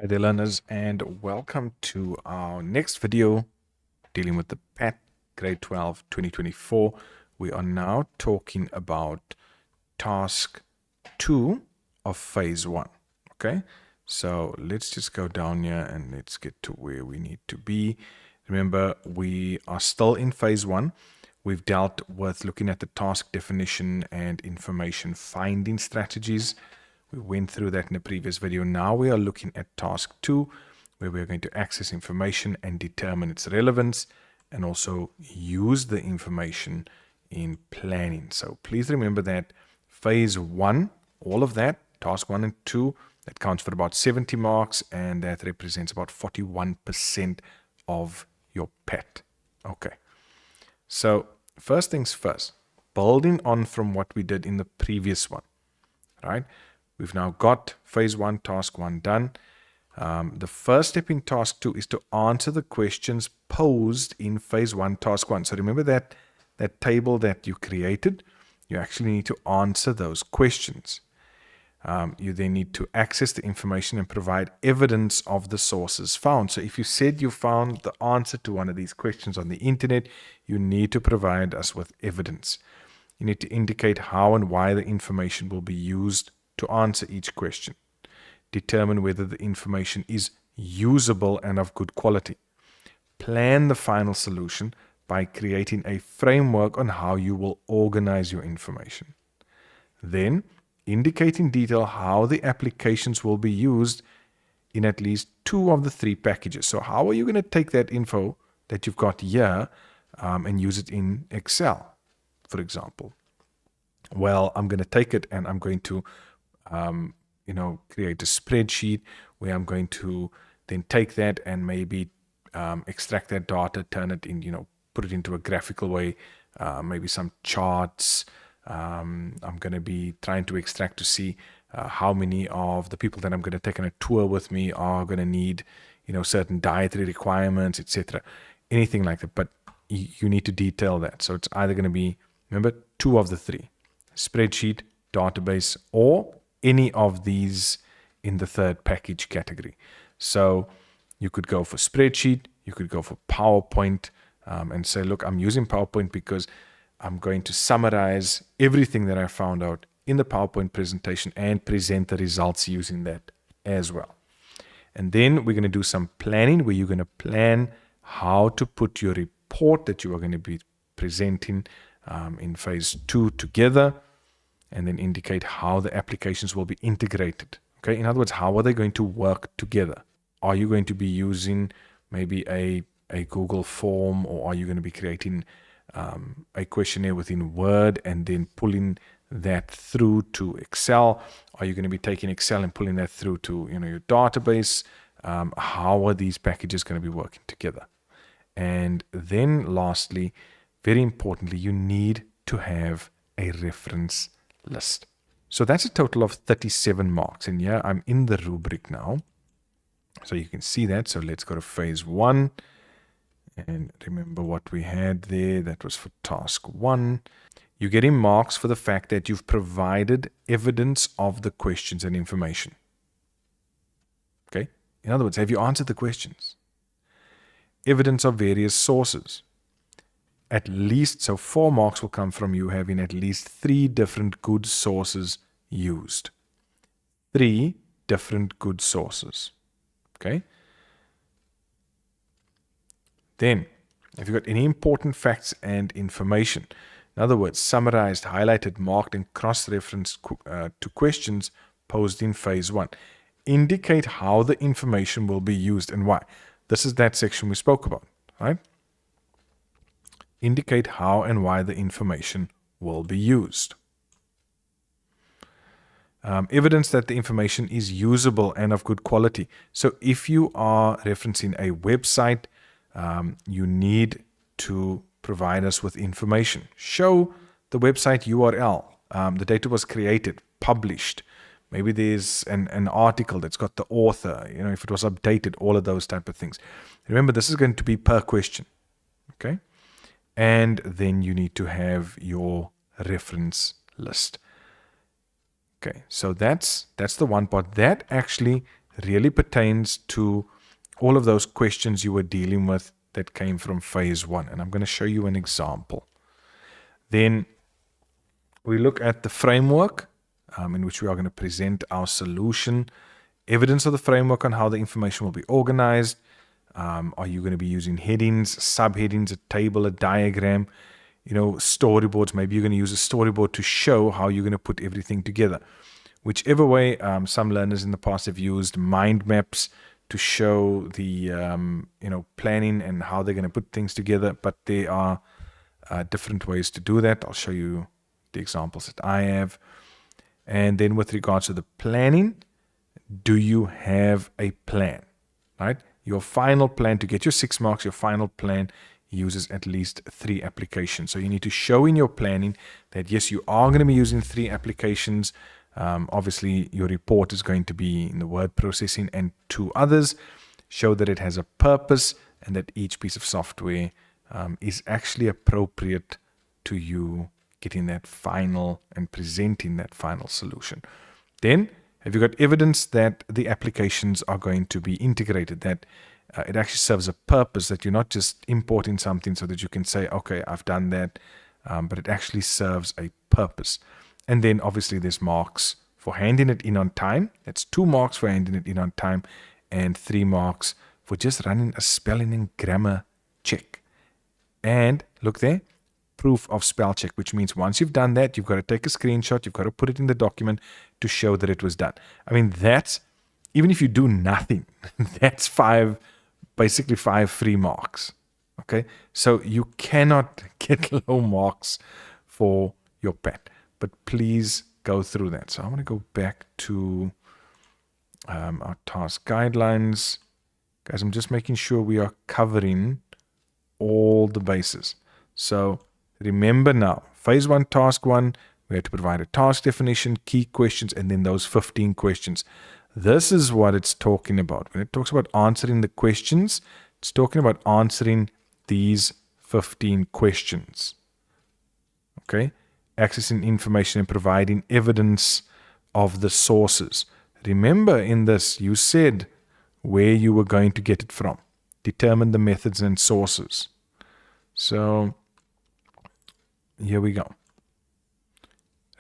Hi there, learners, and welcome to our next video dealing with the PAT Grade 12 2024. We are now talking about task 2 of phase 1. Okay, so let's just go down here and let's get to where we need to be. Remember, we are still in phase 1. We've dealt with looking at the task definition and information finding strategies. We went through that in the previous video. Now we are looking at task 2, where we're going to access information and determine its relevance and also use the information in planning. So please remember that phase 1, all of that, task 1 and 2, that counts for about 70 marks, and that represents about 41% of your PAT. Okay. So first things first, building on from what we did in the previous one, right? We've now got phase 1, task 1 done. The first step in task 2 is to answer the questions posed in phase 1, task 1. So remember that table that you created, you actually need to answer those questions. You then need to access the information and provide evidence of the sources found. So if you said you found the answer to one of these questions on the internet, you need to provide us with evidence. You need to indicate how and why the information will be used to answer each question. Determine whether the information is usable and of good quality. Plan the final solution by creating a framework on how you will organize your information. Then, indicate in detail how the applications will be used in at least 2 of the 3 packages. So how are you going to take that info that you've got here and use it in Excel, for example? Well, I'm going to take it and I'm going to create a spreadsheet where I'm going to then take that and maybe extract that data, turn it in, put it into a graphical way, maybe some charts. I'm going to be trying to extract to see how many of the people that I'm going to take on a tour with me are going to need, certain dietary requirements, etc. Anything like that. But you need to detail that. So it's either going to be, remember, 2 of the 3, spreadsheet, database, or any of these in the 3rd package category. So you could go for spreadsheet, you could go for PowerPoint, and say, look, I'm using PowerPoint because I'm going to summarize everything that I found out in the PowerPoint presentation and present the results using that as well. And then we're going to do some planning where you're going to plan how to put your report that you are going to be presenting in phase 2 together, and then indicate how the applications will be integrated. Okay, in other words, how are they going to work together? Are you going to be using maybe a Google form, or are you going to be creating a questionnaire within Word and then pulling that through to Excel? Are you going to be taking Excel and pulling that through to your database? How are these packages going to be working together? And then lastly, very importantly, you need to have a reference list. So that's a total of 37 marks. And yeah, I'm in the rubric now. So you can see that. So let's go to phase 1. And remember what we had there. That was for task 1. You're getting marks for the fact that you've provided evidence of the questions and information. Okay? In other words, have you answered the questions? Evidence of various sources. At least, so 4 marks will come from you having at least 3 different good sources used. 3 different good sources. Okay? Then, have you got any important facts and information? In other words, summarized, highlighted, marked, and cross-referenced to questions posed in phase 1. Indicate how the information will be used and why. This is that section we spoke about, right? Indicate how and why the information will be used. Evidence that the information is usable and of good quality. So if you are referencing a website, you need to provide us with information. Show the website URL. The data was created, published. Maybe there's an article that's got the author, if it was updated, all of those type of things. Remember, this is going to be per question. Okay? And then you need to have your reference list. Okay, so that's the one part. That actually really pertains to all of those questions you were dealing with that came from phase 1. And I'm going to show you an example. Then we look at the framework in which we are going to present our solution, evidence of the framework on how the information will be organized. Are you going to be using headings, subheadings, a table, a diagram, storyboards? Maybe you're going to use a storyboard to show how you're going to put everything together. Whichever way, some learners in the past have used mind maps to show the planning and how they're going to put things together, but there are different ways to do that. I'll show you the examples that I have. And then with regards to the planning, do you have a plan, right? Your final plan to get your 6 marks, your final plan uses at least 3 applications. So you need to show in your planning that, yes, you are going to be using 3 applications. Obviously, your report is going to be in the word processing and 2 others. Show that it has a purpose and that each piece of software is actually appropriate to you getting that final and presenting that final solution. Then, have you got evidence that the applications are going to be integrated, that it actually serves a purpose, that you're not just importing something so that you can say, okay, I've done that, but it actually serves a purpose. And then obviously there's marks for handing it in on time. That's 2 marks for handing it in on time and 3 marks for just running a spelling and grammar check. And look there, proof of spell check, which means once you've done that, you've got to take a screenshot, you've got to put it in the document to show that it was done. I mean, that's, even if you do nothing, that's basically 5 free marks. Okay, so you cannot get low marks for your PAT, but please go through that. So I'm going to go back to our task guidelines. Guys, I'm just making sure we are covering all the bases. So remember now, phase 1, task 1, we had to provide a task definition, key questions, and then those 15 questions. This is what it's talking about. When it talks about answering the questions, it's talking about answering these 15 questions. Okay? Accessing information and providing evidence of the sources. Remember in this, you said where you were going to get it from. Determine the methods and sources. So here we go.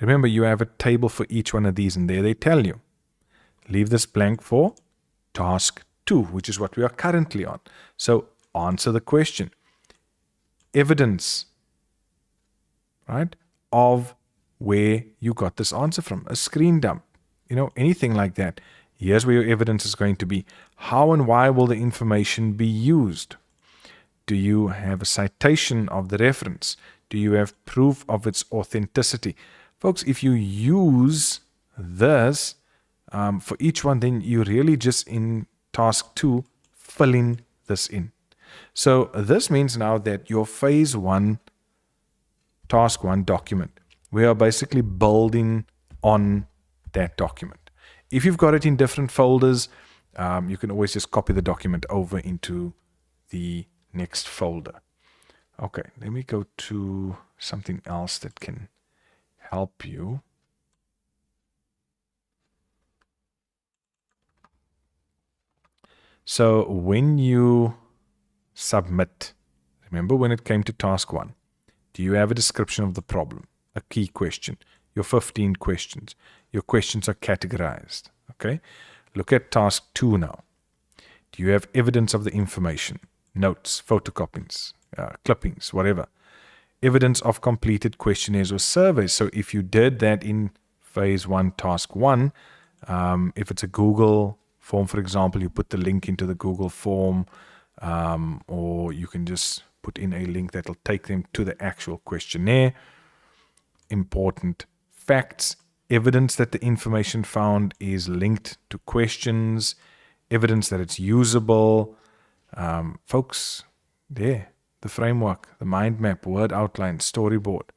Remember, you have a table for each one of these, and there they tell you. Leave this blank for task 2, which is what we are currently on. So answer the question. Evidence, right, of where you got this answer from. A screen dump, anything like that. Here's where your evidence is going to be. How and why will the information be used? Do you have a citation of the reference? Do you have proof of its authenticity? Folks, if you use this for each one, then you really just in task 2 filling this in. So this means now that your phase 1, task 1 document, we are basically building on that document. If you've got it in different folders, you can always just copy the document over into the next folder. Okay, let me go to something else that can help you. So when you submit, remember when it came to task 1, do you have a description of the problem, a key question, your 15 questions? Your questions are categorized. Okay, look at task 2 now. Do you have evidence of the information, notes, photocopies, clippings, whatever? Evidence of completed questionnaires or surveys. So if you did that in phase 1, task 1, if it's a Google form, for example, you put the link into the Google form, or you can just put in a link that will take them to the actual questionnaire. Important facts, evidence that the information found is linked to questions, evidence that it's usable. Folks, there, the framework, the mind map, word outline, storyboard.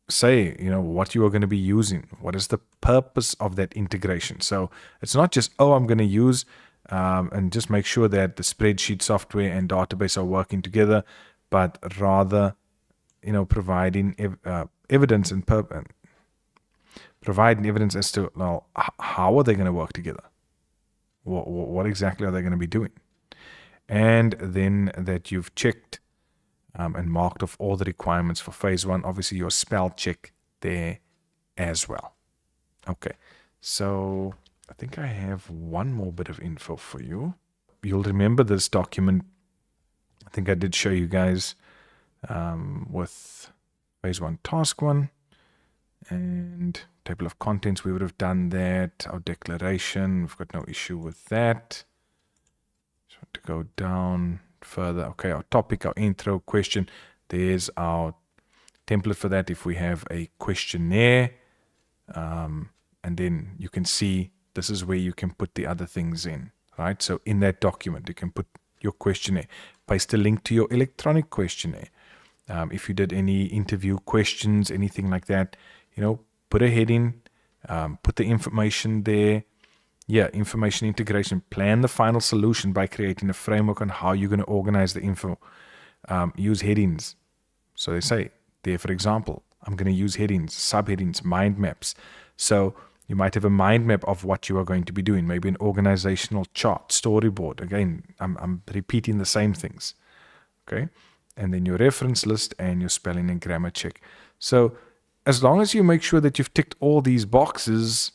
Say, what you are going to be using. What is the purpose of that integration? So it's not just, I'm going to use and just make sure that the spreadsheet software and database are working together, but rather, providing evidence and purpose. Provide evidence as to, well, how are they going to work together? What exactly are they going to be doing? And then that you've checked and marked off all the requirements for phase 1. Obviously, your spell check there as well. Okay, so I think I have one more bit of info for you. You'll remember this document. I think I did show you guys with phase 1, task 1, and table of contents. We would have done that. Our declaration, we've got no issue with that. Just want to go down further. Okay, our topic, our intro, question. There's our template for that if we have a questionnaire. And then you can see this is where you can put the other things in, right? So in that document, you can put your questionnaire, paste a link to your electronic questionnaire. If you did any interview questions, anything like that, put a heading, put the information there. Yeah, information integration. Plan the final solution by creating a framework on how you're going to organize the info. Use headings. So they say there, for example, I'm going to use headings, subheadings, mind maps. So you might have a mind map of what you are going to be doing, maybe an organizational chart, storyboard. Again, I'm repeating the same things. Okay, and then your reference list and your spelling and grammar check. So as long as you make sure that you've ticked all these boxes,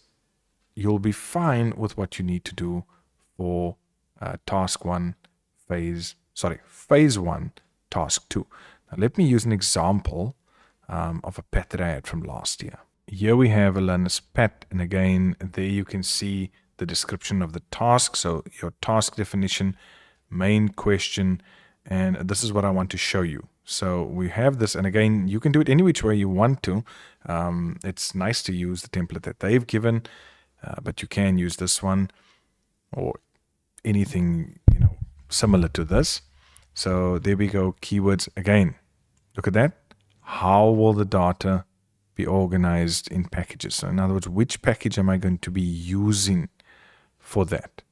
you'll be fine with what you need to do for phase 1, task 2. Now let me use an example of a pat that I had from last year. Here we have a learner's pat, and again, there you can see the description of the task. So your task definition, main question, and this is what I want to show you. So we have this, and again, you can do it any which way you want to. It's nice to use the template that they've given, but you can use this one or anything similar to this. So there we go, keywords. Again, look at that. How will the data be organized in packages? So in other words, which package am I going to be using for that?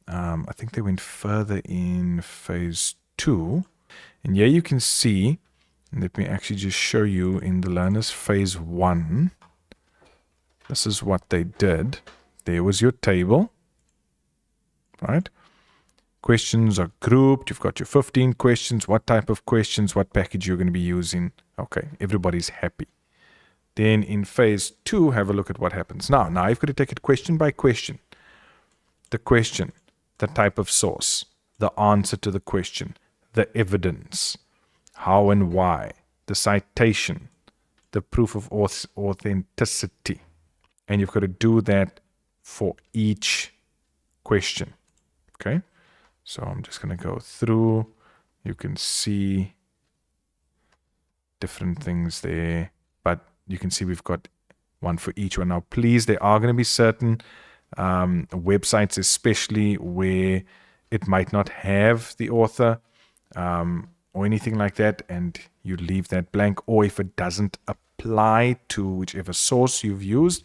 I think they went further in phase 2. And here you can see, let me actually just show you in the learners phase 1. This is what they did. There was your table, right? Questions are grouped. You've got your 15 questions. What type of questions, what package you're going to be using. Okay, everybody's happy. Then in phase 2, have a look at what happens. Now you've got to take it question by question. The question, the type of source, the answer to the question, the evidence, how and why, the citation, the proof of authenticity. And you've got to do that for each question. Okay, so I'm just going to go through. You can see different things there, but you can see we've got one for each one. Now, please, there are going to be certain websites, especially where it might not have the author or anything like that, and you leave that blank. Or if it doesn't apply to whichever source you've used,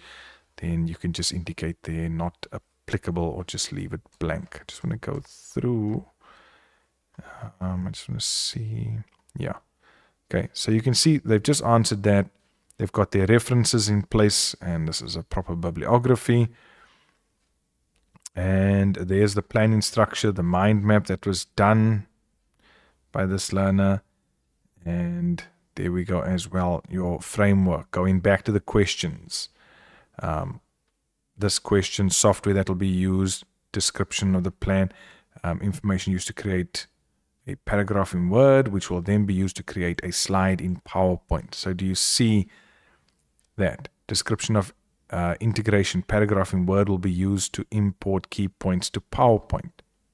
then you can just indicate they're not applicable or just leave it blank. I just want to go through. I just want to see. Yeah. Okay, so you can see they've just answered that. They've got their references in place, and this is a proper bibliography. And there's the planning structure, the mind map that was done by this learner. And there we go as well, your framework, going back to the questions. This question, software that will be used, description of the plan, information used to create a paragraph in Word, which will then be used to create a slide in PowerPoint. So do you see that? Description of integration, paragraph in Word will be used to import key points to PowerPoint,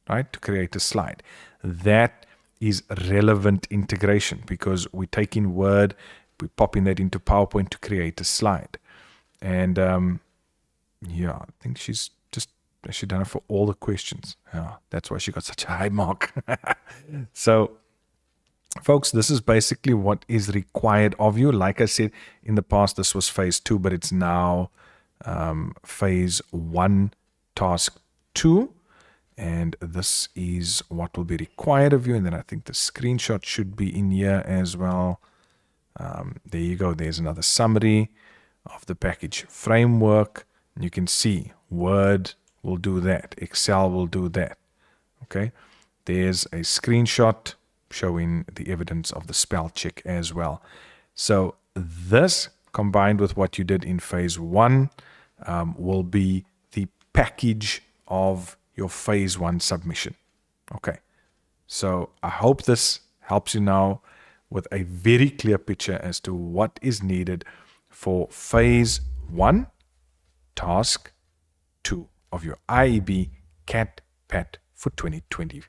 right? To create a slide. That is relevant integration because we take in Word, we pop in that into PowerPoint to create a slide. And yeah, I think she's just actually done it for all the questions. Yeah, that's why she got such a high mark. So, folks, this is basically what is required of you. Like I said, in the past, this was phase 2, but it's now phase 1, task 2. And this is what will be required of you. And then I think the screenshot should be in here as well. There you go. There's another summary of the package framework. You can see Word will do that. Excel will do that. Okay. There's a screenshot showing the evidence of the spell check as well. So this combined with what you did in phase 1 will be the package of your phase 1 submission. Okay. So I hope this helps you now with a very clear picture as to what is needed for phase 1, task 2 of your IEB CAT PAT for 2020.